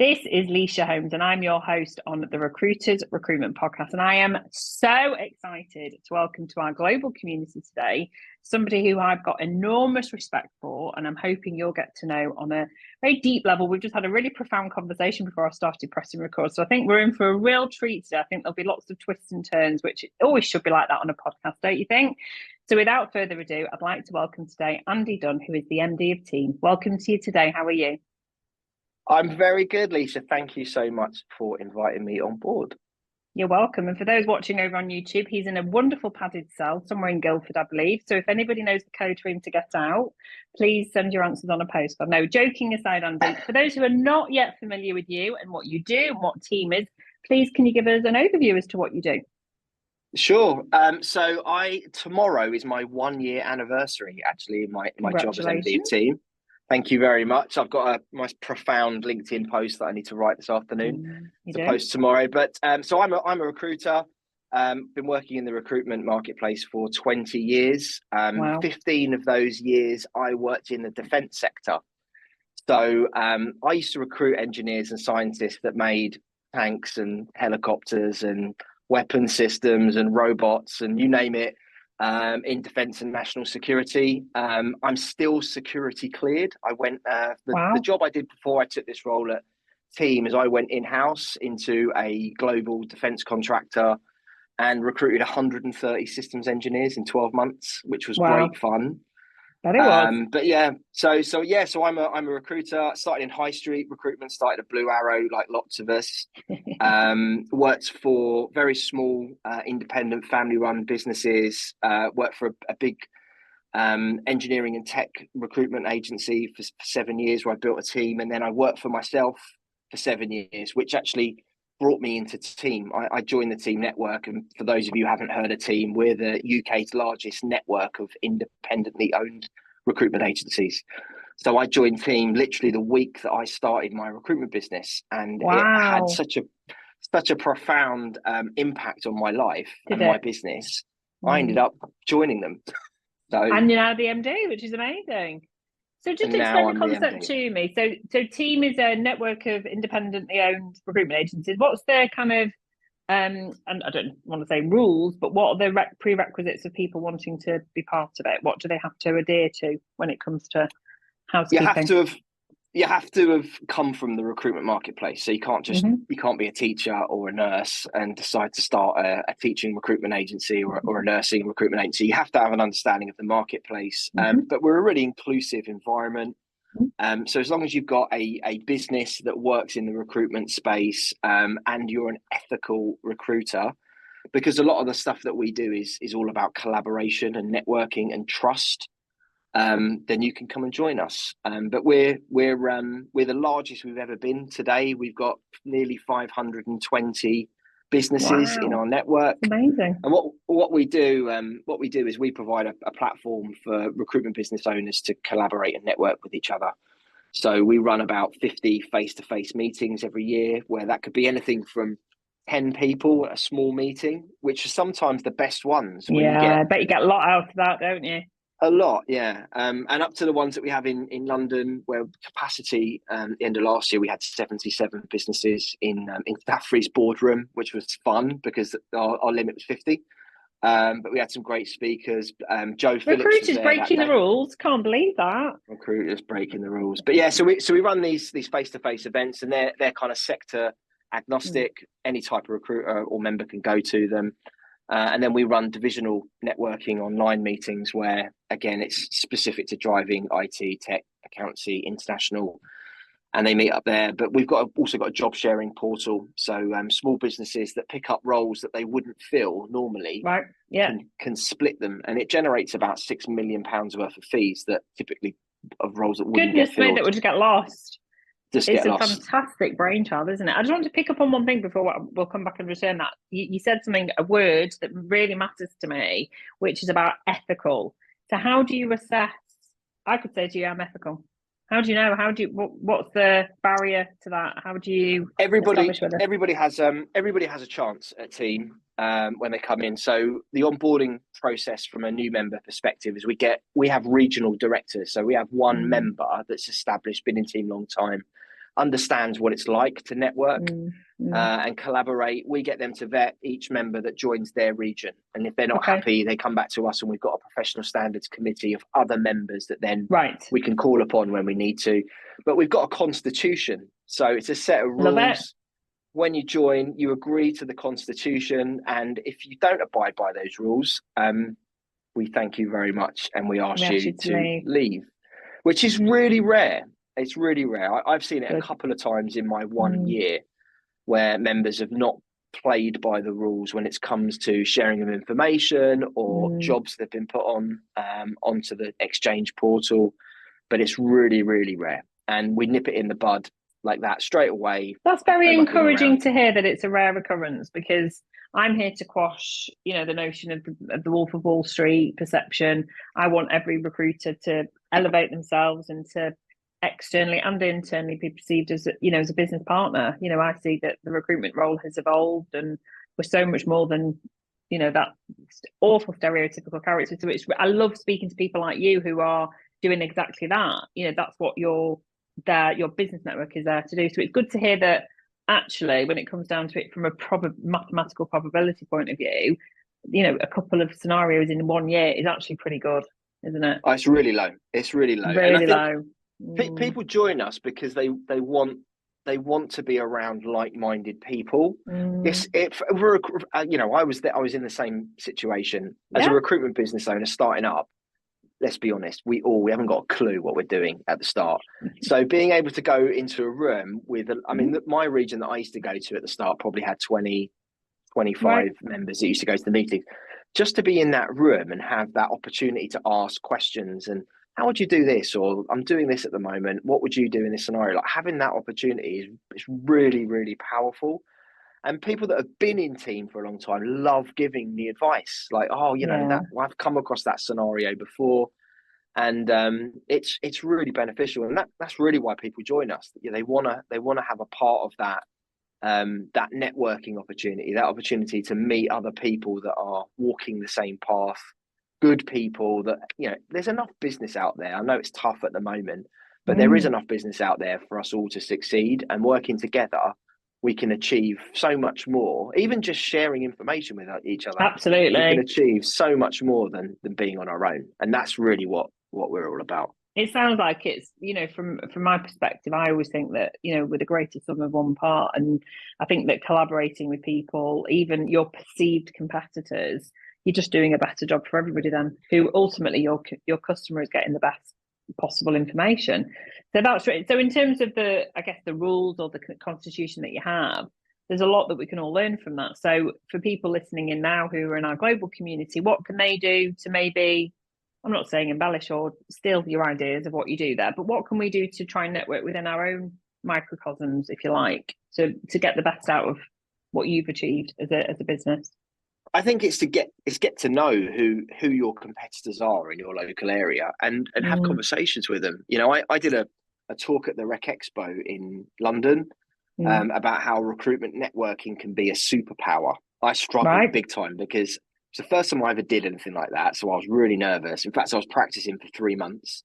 This is Leisha Holmes, and I'm your host on the Recruiters Recruitment Podcast. And I am so excited to welcome to our global community today somebody who I've got enormous respect for, and I'm hoping you'll get to know on a very deep level. We've just had a really profound conversation before I started pressing record. So I think we're in for a real treat today. I think there'll be lots of twists and turns, which it always should be like that on a podcast, don't you think? So without further ado, I'd like to welcome today Andy Dunne, who is the MD of Team. Welcome to you today. How are you? I'm very good, Leisha. Thank you so much for inviting me on board. You're welcome. And for those watching over on YouTube, he's in a wonderful padded cell somewhere in Guildford, I believe. So if anybody knows the code for him to get out, please send your answers on a postcard. No, joking aside, Andy, for those who are not yet familiar with you and what you do and what Team is, please can you give us an overview as to what you do? Sure. So tomorrow is my 1 year anniversary, actually, in my job as MD of Team. Thank you very much. I've got a nice profound LinkedIn post that I need to write this afternoon post tomorrow. But so I'm a recruiter. Been working in the recruitment marketplace for 20 years. Wow. 15 of those years I worked in the defence sector. So I used to recruit engineers and scientists that made tanks and helicopters and weapon systems and robots and you name it. In defence and national security. I'm still security cleared. I went, the job I did before I took this role at Team is I went in-house into a global defence contractor and recruited 130 systems engineers in 12 months, which was great fun. But it was. But yeah, so I'm a recruiter. I started in high street recruitment, started at Blue Arrow, like lots of us. Worked for very small, independent, family-run businesses. Worked for a big engineering and tech recruitment agency for 7 years, where I built a team, and then I worked for myself for 7 years, which actually brought me into Team. I joined the Team network, and for those of you who haven't heard of Team, we're the UK's largest network of independently owned recruitment agencies. So I joined Team literally the week that I started my recruitment business, and it had such a profound impact on my life my business. I ended up joining them. And you're now the MD, which is amazing. So just explain the concept to me. So Team is a network of independently owned recruitment agencies. What's their kind of, and I don't want to say rules, but what are the prerequisites of people wanting to be part of it? What do they have to adhere to when it comes to housekeeping? You have to have come from the recruitment marketplace. So you can't just you can't be a teacher or a nurse and decide to start a teaching recruitment agency or a nursing recruitment agency. You have to have an understanding of the marketplace. But we're a really inclusive environment. So as long as you've got a business that works in the recruitment space and you're an ethical recruiter, because a lot of the stuff that we do is all about collaboration and networking and trust. Then you can come and join us. But we're the largest we've ever been today. We've got nearly 520 businesses in our network. Amazing. And what we do is we provide a platform for recruitment business owners to collaborate and network with each other. So we run about 50 face-to-face meetings every year, where that could be anything from 10 people at a small meeting, which are sometimes the best ones. I bet you get a lot out of that, don't you? A lot, yeah. And up to the ones that we have in London, where capacity, the end of last year, we had 77 businesses in Staffrey's boardroom, which was fun because our limit was 50. But we had some great speakers. Joe Phillips. Recruiters breaking the rules. Can't believe that. Recruiters breaking the rules. But yeah, so we run these face-to-face events, and they're kind of sector agnostic. Any type of recruiter or member can go to them. And then we run divisional networking online meetings where, again, it's specific to driving, IT, tech, accountancy, international, and they meet up there. But we've also got a job sharing portal. So small businesses that pick up roles that they wouldn't fill normally can split them. And it generates about £6 million worth of fees that typically of roles that wouldn't get filled. That would just get lost. It's a fantastic brainchild, isn't it? I just want to pick up on one thing before we'll come back and return that. You said a word that really matters to me, which is about ethical. So how do you assess? I could say to you, I'm ethical. How do you know? What's the barrier to that? How do you? Everybody has a chance at Team when they come in. So the onboarding process from a new member perspective is we have regional directors. So we have one member that's established, been in Team a long time. understands what it's like to network and collaborate. We get them to vet each member that joins their region. And if they're not happy, they come back to us, and we've got a professional standards committee of other members that then we can call upon when we need to. But we've got a constitution. So it's a set of rules. When you join, you agree to the constitution. And if you don't abide by those rules, we thank you very much. And we ask you to leave, which is really rare. It's really rare. I've seen it a couple of times in my 1 year where members have not played by the rules when it comes to sharing of information or jobs that have been put on onto the exchange portal. But it's really, really rare. And we nip it in the bud like that straight away. That's very encouraging to hear that it's a rare occurrence, because I'm here to quash, the notion of the Wolf of Wall Street perception. I want every recruiter to elevate themselves and to externally and internally be perceived as, as a business partner. I see that the recruitment role has evolved, and we're so much more than, that awful stereotypical character. So I love speaking to people like you who are doing exactly that. That's what your business network is there to do. So it's good to hear that actually, when it comes down to it from a mathematical probability point of view, a couple of scenarios in 1 year is actually pretty good, isn't it? Oh, it's really low. It's really low. Really low. People join us because they want to be around like-minded people. Yes, I was in the same situation as a recruitment business owner starting up. Let's be honest, we haven't got a clue what we're doing at the start. So being able to go into a room with, my region that I used to go to at the start probably had 20, 25 members that used to go to the meetings. Just to be in that room and have that opportunity to ask questions and, how would you do this? Or I'm doing this at the moment. What would you do in this scenario? Like, having that opportunity is really, really powerful. And people that have been in team for a long time love giving the advice. Like, that I've come across that scenario before, and it's really beneficial. And that's really why people join us. They wanna have a part of that that networking opportunity, that opportunity to meet other people that are walking the same path. Good people that, there's enough business out there. I know it's tough at the moment, but there is enough business out there for us all to succeed, and working together, we can achieve so much more. Even just sharing information with each other. Absolutely. We can achieve so much more than being on our own. And that's really what we're all about. It sounds like it's, from my perspective, I always think that, we're the greatest sum of one part. And I think that collaborating with people, even your perceived competitors, you're just doing a better job for everybody then, who ultimately your customer is getting the best possible information. So that's right. So in terms of the rules or the constitution that you have, there's a lot that we can all learn from that. So for people listening in now who are in our global community, what can they do to maybe, I'm not saying embellish or steal your ideas of what you do there, but what can we do to try and network within our own microcosms, if you like, to get the best out of what you've achieved as a business? I think it's to get to know who your competitors are in your local area and have conversations with them. I did a talk at the Rec Expo in London about how recruitment networking can be a superpower. I struggled big time because it's the first time I ever did anything like that. So I was really nervous. In fact, I was practicing for 3 months.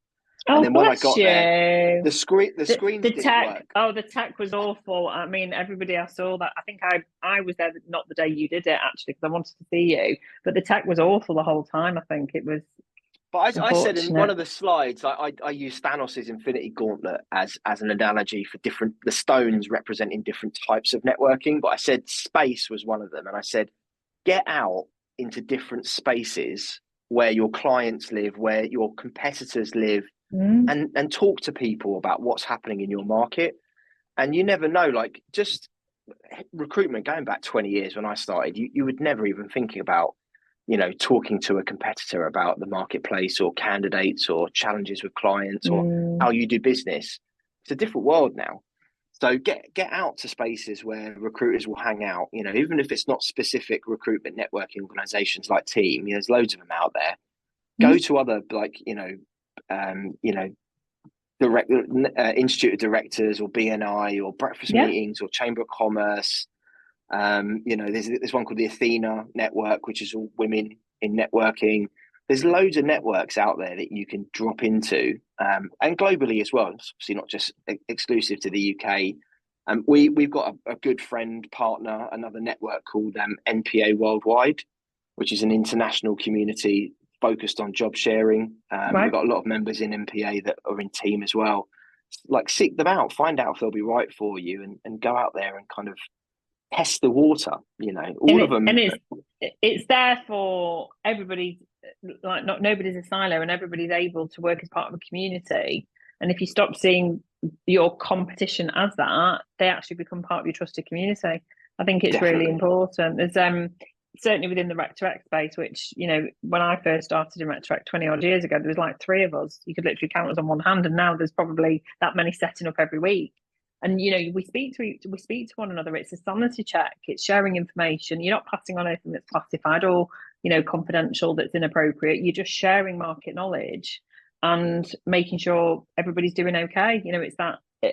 And then when I got there, the screens didn't work. Oh, the tech was awful. I mean, everybody I saw that. I think I was there not the day you did it, actually, because I wanted to see you. But the tech was awful the whole time. I think it was. But I said in one of the slides, I used Thanos' Infinity Gauntlet as an analogy for the stones representing different types of networking. But I said space was one of them. And I said, get out into different spaces where your clients live, where your competitors live, and talk to people about what's happening in your market. And you never know, like, just recruitment going back 20 years when I started, you would never even think about, talking to a competitor about the marketplace or candidates or challenges with clients or how you do business. It's a different world now. So get out to spaces where recruiters will hang out, even if it's not specific recruitment networking organizations like Team, there's loads of them out there. Go to other, Institute of Directors or BNI or breakfast meetings or Chamber of Commerce. There's one called the Athena Network, which is all women in networking. There's loads of networks out there that you can drop into and globally as well. It's obviously not just exclusive to the UK. We've got a good friend, partner, another network called NPA Worldwide, which is an international community focused on job sharing. Right. We've got a lot of members in NPA that are in team as well. Like, seek them out, find out if they'll be right for you, and go out there and kind of test the water. You know, all of them. And it's there for everybody. Like, nobody's a silo, and everybody's able to work as part of a community. And if you stop seeing your competition as that, they actually become part of your trusted community. I think it's really important. There's certainly within the Rec to Rec space, which, you know, when I first started in Rec to Rec 20 odd years ago, there was like 3 of us. You could literally count us on one hand, and now there's probably that many setting up every week. And, you know, we speak to one another. It's a sanity check. It's sharing information. You're not passing on anything that's classified or, you know, confidential, that's inappropriate. You're just sharing market knowledge and making sure everybody's doing okay. You know,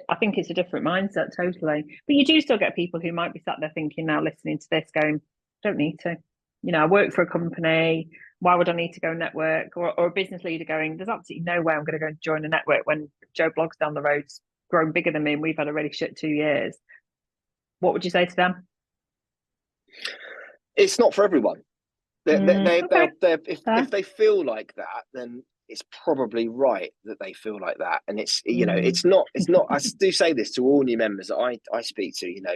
I think it's a different mindset, totally. But you do still get people who might be sat there thinking, now listening to this, going, don't need to. You know, I work for a company. Why would I need to go network? Or a business leader going, there's absolutely no way I'm going to go and join a network when Joe Blogg's down the road's grown bigger than me and we've had a really shit 2 years. What would you say to them? It's not for everyone. If they feel like that, then it's probably right that they feel like that. And it's, you know, it's not, I do say this to all new members that I speak to, you know,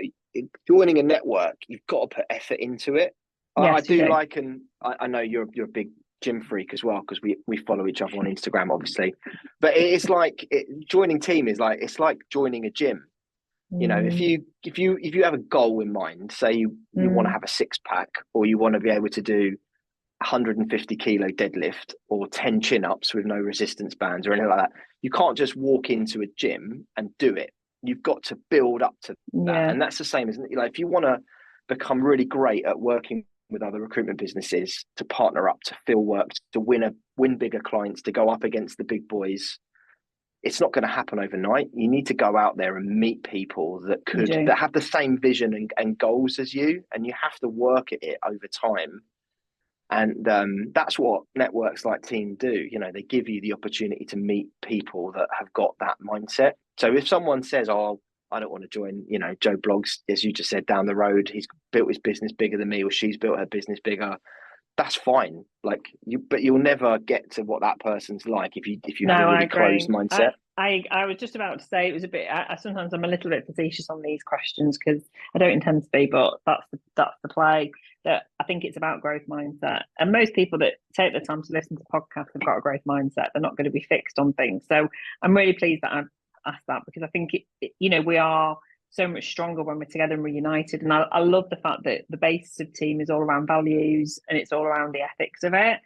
joining a network, you've got to put effort into it. Yes, I do like, and I know you're a big gym freak as well, because we follow each other on Instagram, obviously. But it's like joining team is like, it's like joining a gym. You know, if you have a goal in mind, say you want to have a 6-pack, or you want to be able to do 150 kilo deadlift or 10 chin-ups with no resistance bands or anything like that, you can't just walk into a gym and do it. You've got to build up to that. And that's the same, isn't it? Like, if you want to become really great at working with other recruitment businesses, to partner up, to fill work, to win bigger clients, to go up against the big boys, it's not going to happen overnight. You need to go out there and meet people that have the same vision and goals as you, and you have to work at it over time. And that's what networks like Team do. You know, they give you the opportunity to meet people that have got that mindset. So if someone says, oh, I don't want to join, you know, Joe Blogs, as you just said, down the road, he's built his business bigger than me, or she's built her business bigger, that's fine. Like, but you'll never get to what that person's like if you have a really closed mindset. I was just about to say, it was a bit, sometimes I'm a little bit facetious on these questions, because I don't intend to be, but that's the play. That I think it's about growth mindset, and most people that take the time to listen to podcasts have got a growth mindset. They're not going to be fixed on things. So I'm really pleased that I've asked that, because I think you know, we are so much stronger when we're together and we're united. And I love the fact that the basis of team is all around values, and it's all around the ethics of it,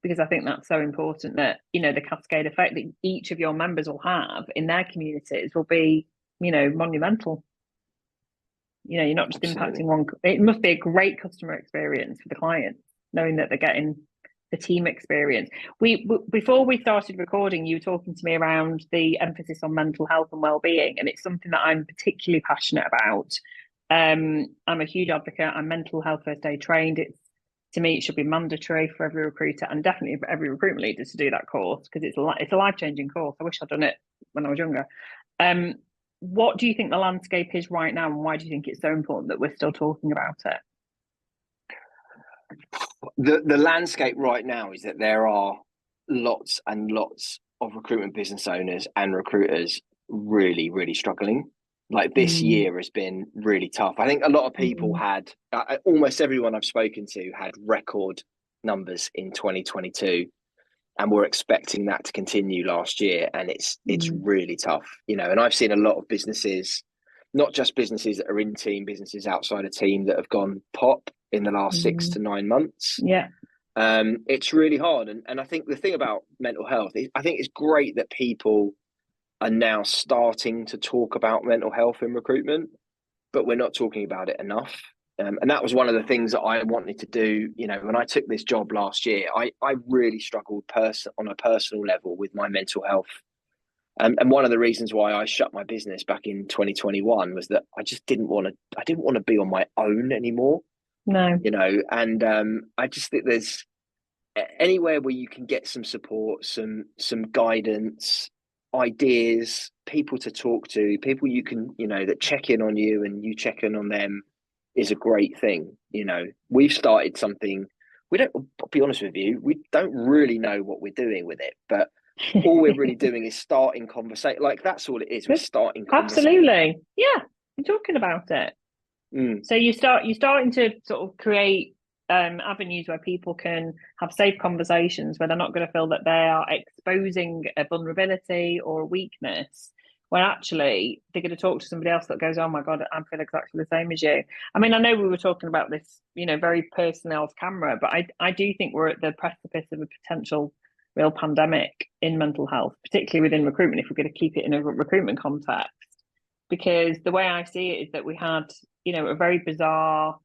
because I think that's so important, that, you know, the cascade effect that each of your members will have in their communities will be, you know, monumental. You know, you're not just impacting one. It must be a great customer experience for the clients, knowing that they're getting the team experience. Before we started recording, you were talking to me around the emphasis on mental health and well-being, and it's something that I'm particularly passionate about. I'm a huge advocate. I'm mental health first aid trained. To me, it should be mandatory for every recruiter, and definitely for every recruitment leader to do that course, because it's a life-changing course. I wish I'd done it when I was younger. What do you think the landscape is right now, and why do you think it's so important that we're still talking about it? The landscape right now is that there are lots and lots of recruitment business owners and recruiters really, really struggling. Like, this year has been really tough. I think a lot of people had, almost everyone I've spoken to had record numbers in 2022, and we're expecting that to continue last year. And it's really tough, you know. And I've seen a lot of businesses, not just businesses that are in team, businesses outside a team, that have gone pop in the last 6 to 9 months. Yeah. It's really hard. And I think the thing about mental health is, I think it's great that people are now starting to talk about mental health in recruitment, but we're not talking about it enough. And that was one of the things that I wanted to do. You know, when I took this job last year, I really struggled on a personal level with my mental health. And one of the reasons why I shut my business back in 2021 was that I just didn't want to be on my own anymore. No. You know, and I just think there's anywhere where you can get some support, some guidance, ideas, people to talk to, people you can, that check in on you and you check in on them is a great thing. We've started something. We don't, I'll be honest with you, we don't really know what we're doing with it, but all we're really doing is starting conversation. Like, that's all it is. We're starting conversation. Absolutely. Yeah. You're talking about it. So you're starting to sort of create avenues where people can have safe conversations where they're not going to feel that they are exposing a vulnerability or a weakness, where actually they're going to talk to somebody else that goes, oh my God, I feel exactly the same as you. I mean, I know we were talking about this, very personally off camera, but I do think we're at the precipice of a potential real pandemic in mental health, particularly within recruitment, if we're going to keep it in a recruitment context. Because the way I see it is that we had, a very bizarre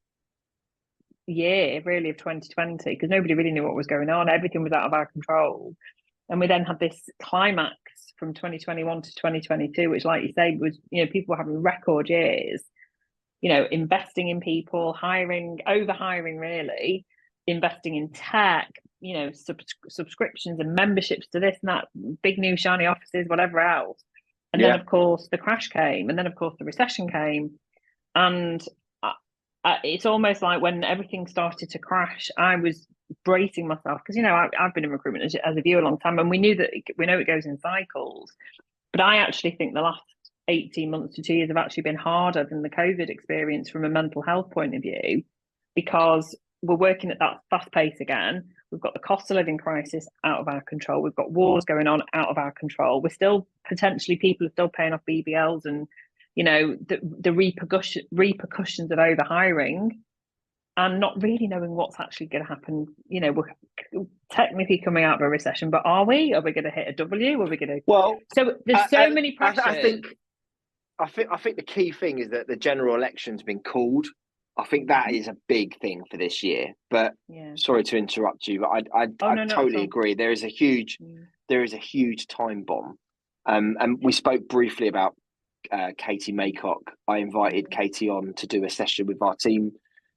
year, really, of 2020, because nobody really knew what was going on. Everything was out of our control. And we then had this climax from 2021 to 2022, which, like you say, was, people were having record years, investing in people, over hiring, really, investing in tech, subscriptions and memberships to this and that, big new shiny offices, whatever else. And then, of course, the crash came. And then, of course, the recession came. And it's almost like when everything started to crash, I was bracing myself because, I've been in recruitment as a viewer a long time, and we know it goes in cycles. But I actually think the last 18 months to 2 years have actually been harder than the COVID experience from a mental health point of view, because we're working at that fast pace again. We've got the cost of living crisis out of our control. We've got wars going on out of our control. We're still people are still paying off BBLs and, the repercussions of over hiring, and not really knowing what's actually going to happen. We're technically coming out of a recession, but are we? Are we going to hit a W? Are we going to? Well, so there's so many pressures. I think the key thing is that the general election's been called. I think that is a big thing for this year. But sorry to interrupt you, but I totally agree. There is a huge time bomb. And we spoke briefly about Katie Maycock. I invited Katie on to do a session with our team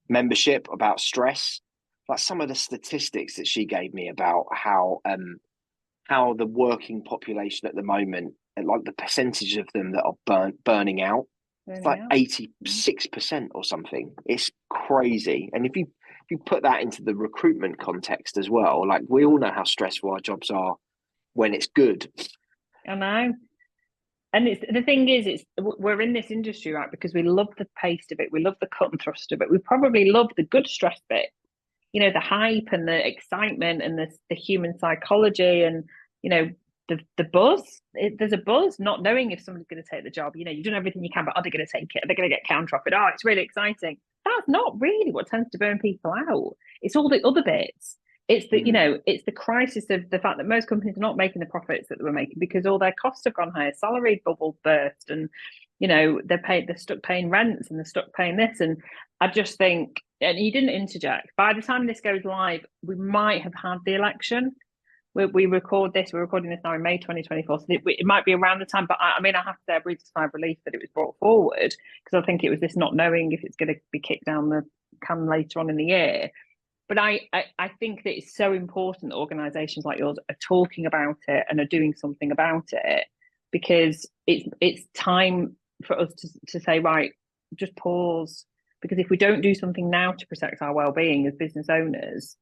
membership about stress. Like, some of the statistics that she gave me about how the working population at the moment, and like the percentage of them that are burning out, it's like 86% or something. It's crazy. And if you put that into the recruitment context as well, like, we all know how stressful our jobs are when it's good. I know. And the thing is, we're in this industry, right, because we love the pace of it. We love the cut and thrust of it. We probably love the good stress bit, the hype and the excitement and the human psychology and, the buzz. There's a buzz, not knowing if somebody's going to take the job. You've done everything you can, but are they going to take it? Are they going to get counter-offered? Oh, it's really exciting. That's not really what tends to burn people out. It's all the other bits. It's the, it's the crisis of the fact that most companies are not making the profits that they were making because all their costs have gone higher. Salary bubbles burst, and they're stuck paying rents, and they're stuck paying this. And I just think, and you didn't interject. By the time this goes live, we might have had the election. We're recording this now in May 2024, so it might be around the time. But I have to say, I breathed a sigh of relief that it was brought forward, because I think it was this not knowing if it's going to be kicked down the can later on in the year. But I think that it's so important that organisations like yours are talking about it and are doing something about it, because it's time for us to say, right, just pause. Because if we don't do something now to protect our well-being as business owners,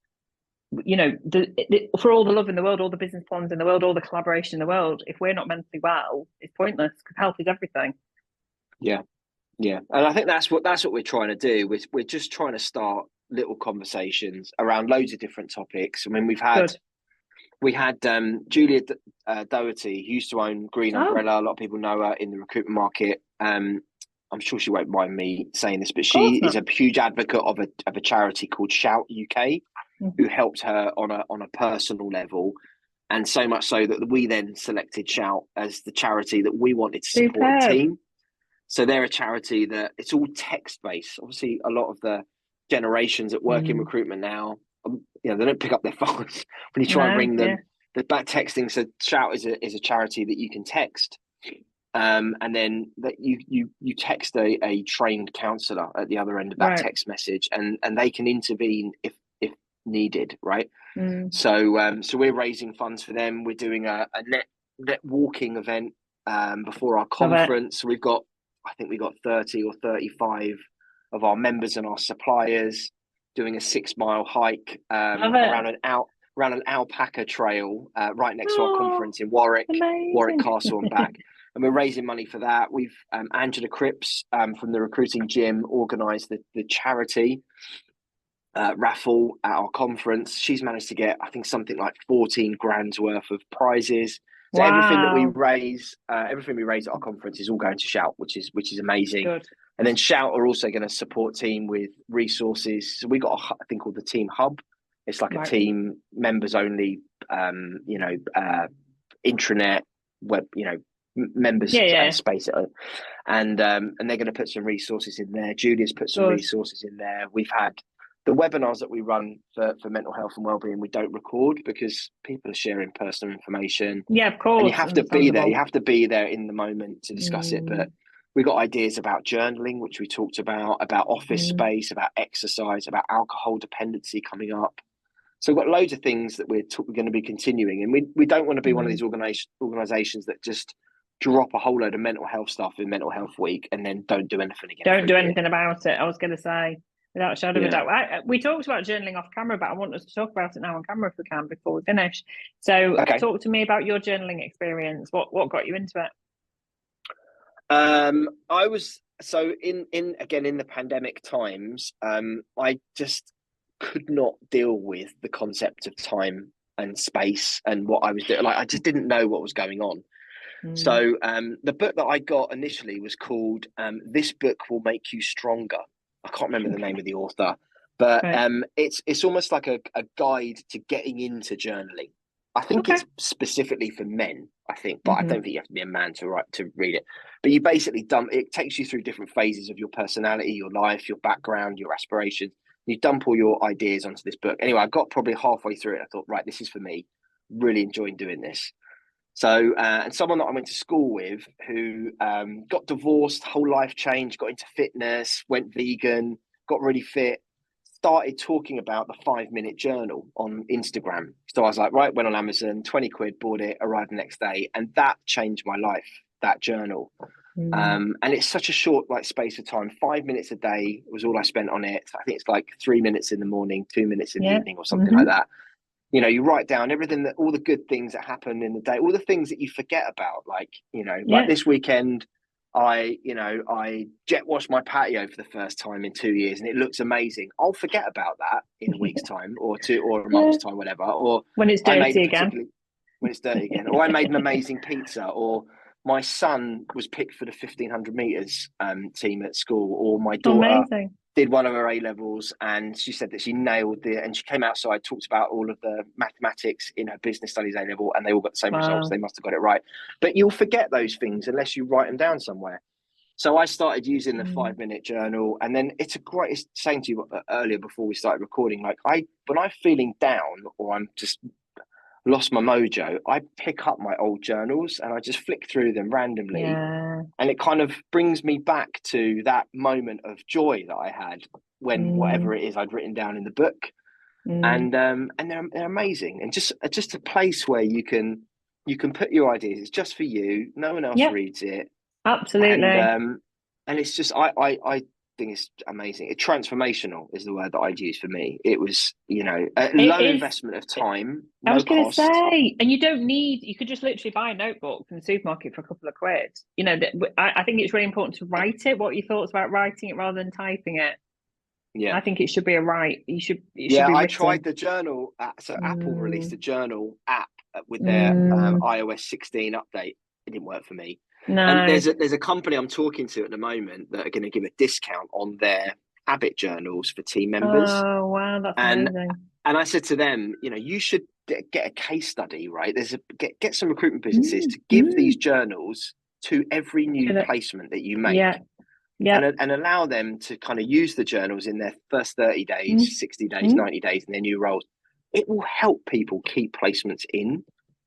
for all the love in the world, all the business plans in the world, all the collaboration in the world, if we're not mentally well, it's pointless, because health is everything. Yeah, and I think that's what we're trying to do. We're just trying to start little conversations around loads of different topics. I mean, we had Julia Doherty, who used to own Green Umbrella. A lot of people know her in the recruitment market. I'm sure she won't mind me saying this, but she is a huge advocate of a charity called Shout UK, who helped her on a personal level, and so much so that we then selected Shout as the charity that we wanted to support a team. So they're a charity that it's all text based. Obviously, a lot of the generations that work in recruitment now, they don't pick up their phones when you try and ring them. They're back texting. So Shout is a charity that you can text, and then that you text a trained counsellor at the other end of that text message, and they can intervene if needed, right? So we're raising funds for them. We're doing a walking event before our conference. I think we got 30 or 35 of our members and our suppliers doing a 6-mile hike around an alpaca trail right next to our conference in Warwick Castle and back. And we're raising money for that. We've Angela Cripps from the recruiting gym organised the charity raffle at our conference. She's managed to get, I think, something like 14 grand's worth of prizes. So everything that we raise at our conference is all going to Shout, which is amazing. Good. And then Shout are also going to support team with resources. So we got a thing called the Team Hub. It's like a team members only, intranet web, members space, and they're going to put some resources in there. Julia's put some resources in there. We've had the webinars that we run for mental health and wellbeing. We don't record because people are sharing personal information. Yeah, of course. And you have to be there. You have to be there in the moment to discuss it. But we got ideas about journaling, which we talked about office space, about exercise, about alcohol dependency coming up. So we've got loads of things that we're going to be continuing, and we don't want to be one of these organisations that just drop a whole load of mental health stuff in Mental Health Week and then don't do anything again. Don't do anything about it. I was going to say, without a shadow of a doubt. We talked about journaling off camera, but I want us to talk about it now on camera if we can before we finish. So talk to me about your journaling experience. What got you into it? I was in the pandemic times. I just could not deal with the concept of time and space and what I was doing. Like, I just didn't know what was going on. So the book that I got initially was called This Book Will Make You Stronger. I can't remember the name of the author, but it's almost like a guide to getting into journaling. I think it's specifically for men, but I don't think you have to be a man to read it. But you basically it takes you through different phases of your personality, your life, your background, your aspirations. You dump all your ideas onto this book. Anyway, I got probably halfway through it. I thought, right, this is for me. Really enjoying doing this. So, and someone that I went to school with who got divorced, whole life changed, got into fitness, went vegan, got really fit, started talking about the 5-minute journal on Instagram. So I was like, right, went on Amazon, 20 quid, bought it, arrived the next day. And that changed my life, that journal. And it's such a short space of time. 5 minutes a day was all I spent on it. I think it's like 3 minutes in the morning, 2 minutes in the evening or something like that. You write down everything, all the good things that happen in the day, all the things that you forget about. Like this weekend, I jet washed my patio for the first time in 2 years and it looks amazing. I'll forget about that in a week's time or a month's time, whatever. Or when it's dirty again. Or I made an amazing pizza, or my son was picked for the 1500 meters team at school, or my daughter did one of her A-levels and she said that she nailed it, and she came outside, talked about all of the mathematics in her business studies A-level, and they all got the same results. They must have got it right. But you'll forget those things unless you write them down somewhere. So I started using the 5-minute journal, and then it's saying to you earlier before we started recording, when I'm feeling down or I'm just lost my mojo, I pick up my old journals and I just flick through them randomly, and it kind of brings me back to that moment of joy that I had when whatever it is I'd written down in the book, and they're amazing, and just a place where you can put your ideas. It's just for you. No one else reads it. Absolutely, and it's just I think it's amazing. Transformational is the word that I'd use for me. It was, a low investment of time. I was going to say, and you could just literally buy a notebook from the supermarket for a couple of quid. I think it's really important to write it. What are your thoughts about writing it rather than typing it? Yeah, I think it should be I tried the journal. So Apple released a journal app with their iOS 16 update. It didn't work for me. No. And there's a company I'm talking to at the moment that are going to give a discount on their habit journals for team members. Oh wow, that's amazing. And I said to them, you should get a case study, right? Get some recruitment businesses to give these journals to every new placement that you make. And allow them to kind of use the journals in their first 30 days, 60 days, 90 days in their new roles. It will help people keep placements in.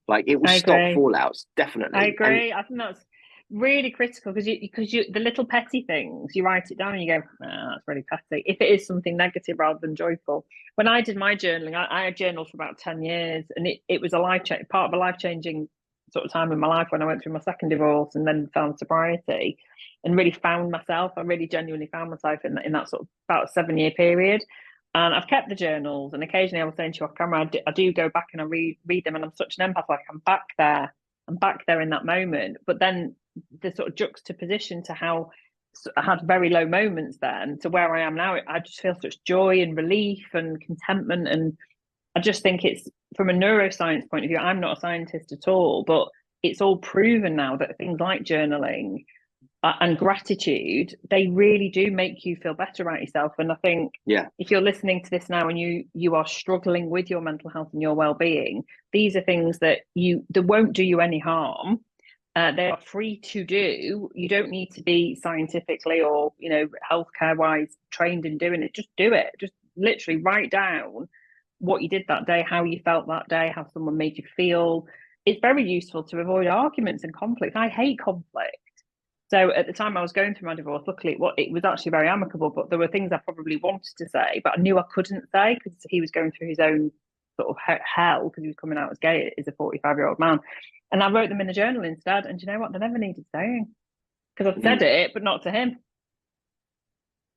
It will stop fallouts, definitely. I agree. I think that's really critical because the little petty things, you write it down and you go, that's really petty. If it is something negative rather than joyful. When I did my journaling, I had journaled for about 10 years, and it was part of a life-changing sort of time in my life when I went through my second divorce and then found sobriety and really found myself. I really genuinely found myself in that sort of about a 7-year period. And I've kept the journals, and occasionally I was saying to you off camera, I do go back and I read them, and I'm such an empath, like I'm back there in that moment. But then the sort of juxtaposition to how I had very low moments then to where I am now, I just feel such joy and relief and contentment. And I just think it's, from a neuroscience point of view, I'm not a scientist at all, but it's all proven now that things like journaling and gratitude, they really do make you feel better about yourself. And I think if you're listening to this now and you are struggling with your mental health and your well-being, these are things that won't do you any harm. They are free to do. You don't need to be scientifically or healthcare wise trained in doing it. Just do it. Just literally write down what you did that day, how you felt that day, how someone made you feel. It's very useful to avoid arguments and conflict. I hate conflict. So at the time I was going through my divorce, luckily it was actually very amicable, but there were things I probably wanted to say, but I knew I couldn't say because he was going through his own sort of hell because he was coming out as gay as a 45-year-old man. And I wrote them in the journal instead. And do you know what? They never needed saying because I've said it, but not to him.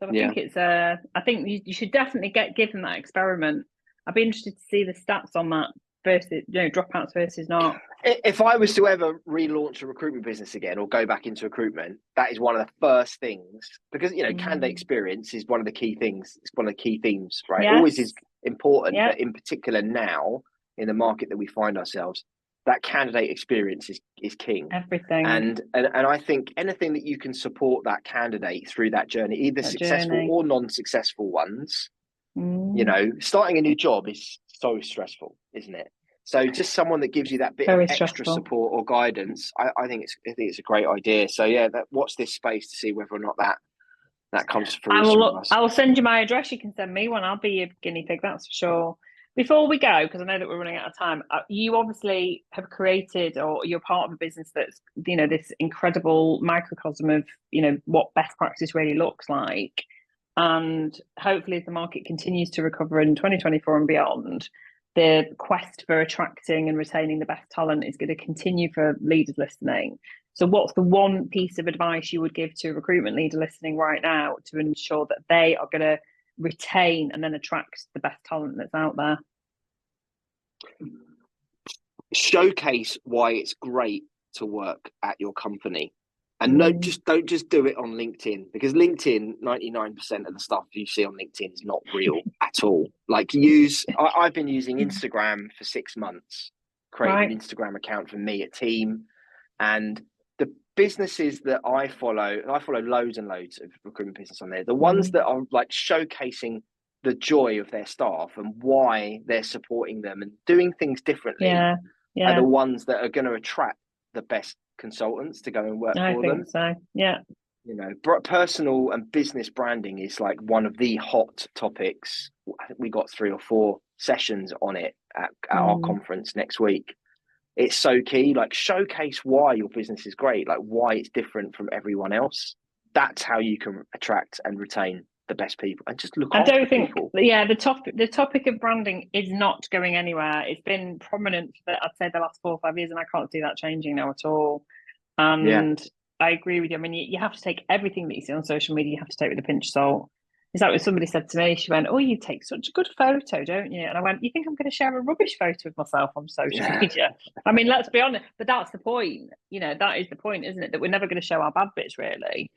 So I think it's I think you should definitely give them that experiment. I'd be interested to see the stats on that versus, dropouts versus not. If I was to ever relaunch a recruitment business again or go back into recruitment, that is one of the first things, because, candidate experience is one of the key things. It's one of the key themes, right? Yes. Always is important, but in particular now in the market that we find ourselves, that candidate experience is king. Everything. And I think anything that you can support that candidate through that journey, either successful or non-successful ones, starting a new job is so stressful, isn't it? So just someone that gives you that bit of extra support or guidance, I think it's a great idea. So watch this space to see whether or not that comes to fruition. I will send you my address. You can send me one. I'll be your guinea pig, that's for sure. Before we go, because I know that we're running out of time, you obviously have created, or you're part of a business that's, this incredible microcosm of, what best practice really looks like. And hopefully as the market continues to recover in 2024 and beyond, the quest for attracting and retaining the best talent is going to continue for leaders listening. So what's the one piece of advice you would give to a recruitment leader listening right now to ensure that they are going to retain and then attract the best talent that's out there? Showcase why it's great to work at your company. And don't just do it on LinkedIn, because LinkedIn, 99% of the stuff you see on LinkedIn is not real at all. Like I've been using Instagram for 6 months, creating an Instagram account for me, a team, and the businesses that I follow loads and loads of recruitment business on there. The ones that are like showcasing the joy of their staff and why they're supporting them and doing things differently are the ones that are going to attract the best consultants to go and work for them. I think so. Yeah. Personal and business branding is like one of the hot topics. I think we got 3 or 4 sessions on it at our conference next week. It's so key. Like, showcase why your business is great, like why it's different from everyone else. That's how you can attract and retain the best people, and just look after people. The topic of branding is not going anywhere. It's been prominent for I'd say the last 4 or 5 years, and I can't see that changing now at all. And I agree with you. I mean, you have to take everything that you see on social media, you have to take with a pinch of salt. It's like what somebody said to me. She went, "Oh, you take such a good photo, don't you?" And I went, "You think I'm going to share a rubbish photo of myself on social media?" I mean, let's be honest, but that's the point. That is the point, isn't it? That we're never going to show our bad bits, really.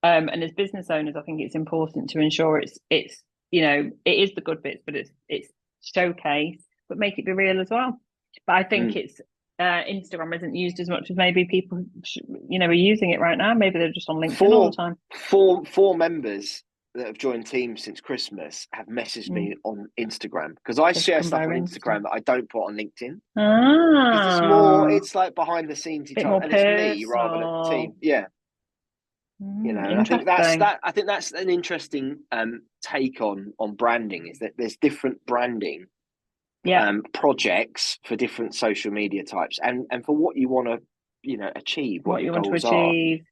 And as business owners, I think it's important to ensure it is the good bits, but it's showcase, but make it be real as well. But I think it's Instagram isn't used as much as maybe people are using it right now. Maybe they're just on LinkedIn all the time. Four members that have joined teams since Christmas have messaged me on Instagram, because I share stuff on Instagram that I don't put on LinkedIn. It's like behind the scenes, and it's me rather than the team. I think that's an interesting take on branding, is that there's different branding projects for different social media types and for what you want to achieve, what you want to achieve.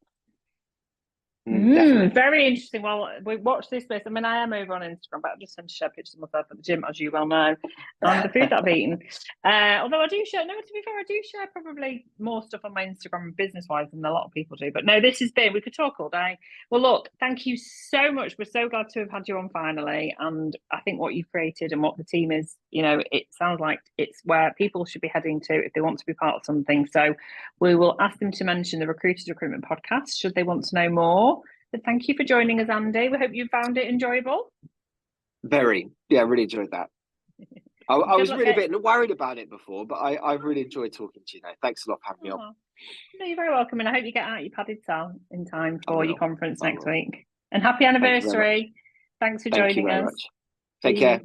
Very interesting. Well, we watch this space. I mean, I am over on Instagram, but I just tend to share pictures of myself at the gym, as you well know, and the food that I've eaten. Although I do share, no, to be fair, I do share probably more stuff on my Instagram business-wise than a lot of people do. But no, this has been, we could talk all day. Well, look, thank you so much. We're so glad to have had you on finally. And I think what you've created and what the team is, it sounds like it's where people should be heading to if they want to be part of something. So we will ask them to mention the Recruiters Recruitment podcast should they want to know more. But thank you for joining us, Andy. We hope you found it enjoyable. Very. Yeah, really enjoyed that. I was really a bit worried about it before, but I've really enjoyed talking to you now. Thanks a lot for having me on. No, you're very welcome. And I hope you get out your padded cell in time for your conference next week. And happy anniversary. Thanks for joining us. Take care.